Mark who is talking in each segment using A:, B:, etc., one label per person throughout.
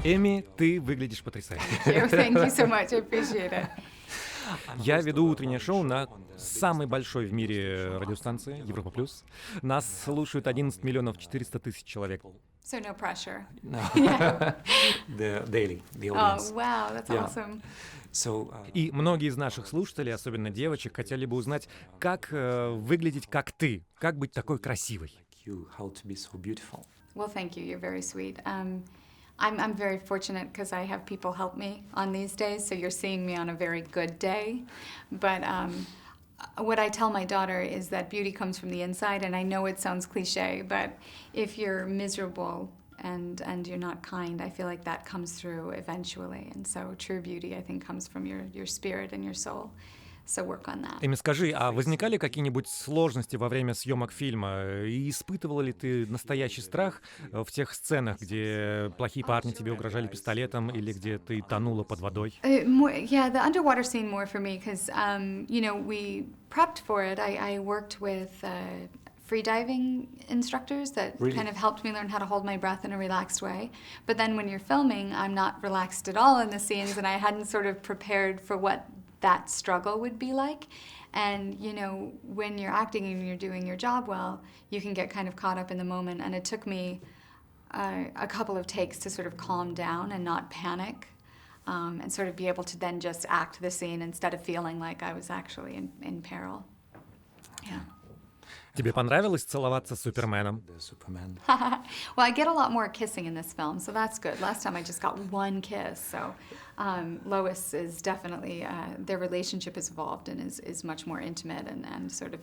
A: Эми, ты выглядишь потрясающе.
B: Thank you so much. I appreciate it.
A: Я веду утреннее шоу на самой большой в мире радиостанции Европа Плюс. Нас слушают 11 миллионов 400 тысяч человек.
B: So no pressure.
C: No. The daily, the
B: Oh,
C: audience.
B: wow, that's
C: Yeah.
B: awesome.
C: So,
A: И многие из наших слушателей, особенно девочек, хотели бы узнать, как выглядеть как ты, как быть такой красивой.
C: you, how to be so beautiful.
B: Well, thank you. You're very sweet. I'm very fortunate because I have people help me on these days. So you're seeing me on a very good day. But what I tell my daughter is that beauty comes from the inside. And I know it sounds cliche, but if you're miserable and you're not kind, I feel like that comes through eventually. And so true beauty, I think, comes from your spirit and your soul. So work on that.
A: Эми, скажи, а возникали какие-нибудь сложности во время съемок фильма? И испытывала ли ты настоящий страх в тех сценах, где плохие парни тебе угрожали пистолетом или где ты тонула под водой?
B: Yeah, the underwater scene more for me because, we prepped for it. I worked with freediving instructors that
C: Really?
B: kind of helped me learn how to hold my breath in a relaxed way. But then when you're filming, I'm not relaxed at all in the scenes, and I hadn't sort of prepared for what that struggle would be like. And, when you're acting and you're doing your job well, you can get kind of caught up in the moment. And it took me a couple of takes to sort of calm down and not panic, and sort of be able to then just act the scene instead of feeling like I was actually in peril. Yeah.
A: Тебе понравилось целоваться с Суперменом?
C: The Superman.
B: Well, I get a lot more kissing in this film, so that's good. Last time I just got one kiss, so Lois is definitely, their relationship has evolved and is much more intimate and sort of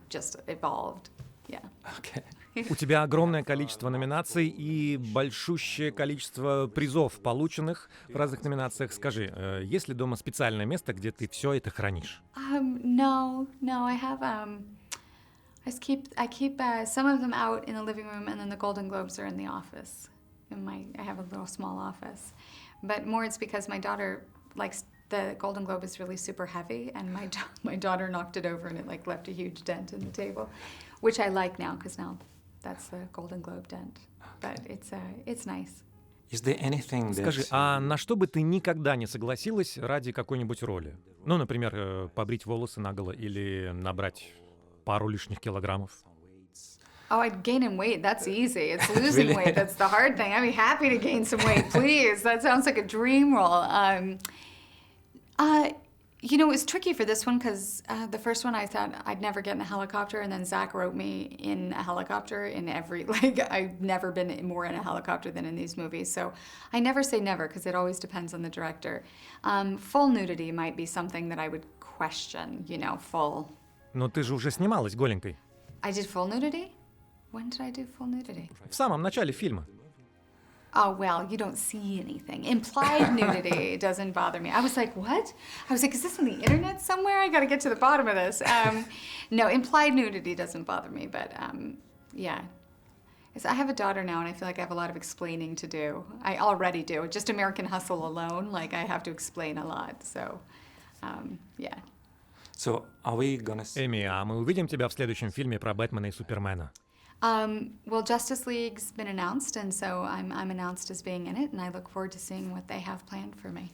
B: just evolved. Yeah.
C: Okay.
A: У тебя огромное количество номинаций и большущее количество призов, полученных в разных номинациях. Скажи, есть ли дома специальное место, где ты все это хранишь?
B: No, I have I keep some of them out in the living room, and then the Golden Globes are in the office. I have a little small office, but more it's because my daughter likes the Golden Globe is really super heavy, and my daughter knocked it over, and it left a huge dent in the table, which I like now because now that's the Golden Globe dent. But it's nice.
C: Is there anything that...
A: Скажи, а на что бы ты никогда не согласилась ради какой-нибудь роли? Ну, например, побрить волосы наголо или набрать пару лишних килограммов.
B: Oh, I'd gain in weight. That's easy. It's losing weight. That's the hard thing. I'd be happy to gain some weight, please. That sounds like a dream role. It was tricky for this one because the first one I thought I'd never get in a helicopter, and then Zach wrote me in a helicopter in every, I've never been more in a helicopter than in these movies. So I never say never because it always depends on the director. Full nudity might be something that I would question, full.
A: Но ты же уже снималась голенькой.
B: I did full nudity? When did I do full nudity?
A: В самом начале фильма.
B: Oh, well, you don't see anything. Implied nudity doesn't bother me. I was like, what? I was like, is this on the internet somewhere? I got to get to the bottom of this. No, implied nudity doesn't bother me, but yeah. I have a daughter now, and I feel like I have a lot of explaining to do. I already do. Just American Hustle alone, I have to explain a lot. So, yeah.
C: So, are we gonna...
A: Эми, а мы увидим тебя в следующем фильме про Бэтмена и Супермена?
B: Well, Justice League's been announced, and so I'm announced as being in it, and I look forward to seeing what they have planned for me.